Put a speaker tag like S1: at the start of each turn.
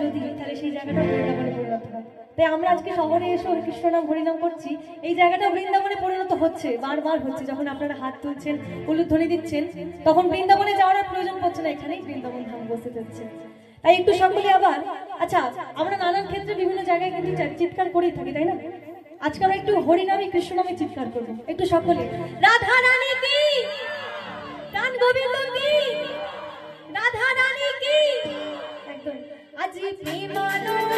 S1: যদি তাহলে সেই জায়গাটা বৃন্দাবনে পরিণত হয়। তাই আমরা আজকে শহরে এসে কৃষ্ণ নাম হরিনাম করছি, এই জায়গাটা বৃন্দাবনে পরিণত হচ্ছে, বারবার হচ্ছে। যখন আপনারা হাত তুলছেন, উলুধ্বনি দিচ্ছেন, তখন বৃন্দাবনে যাওয়ার আর প্রয়োজন পড়ছে না, এখানেই বৃন্দাবন ধাম বসে যাচ্ছে। তাই একটু সকলে আবার, আচ্ছা আমরা নানান ক্ষেত্রে বিভিন্ন জায়গায় কিন্তু চিৎকার করেই থাকি, তাই না? আজকে আমরা একটু হরিনামে কৃষ্ণ নামে চিৎকার করবো, একটু সকলে রাধা রানী কি, প্রাণ গোবিন্দ কি, রাধা রানী কি, একদম আজি প্রেমানন্দ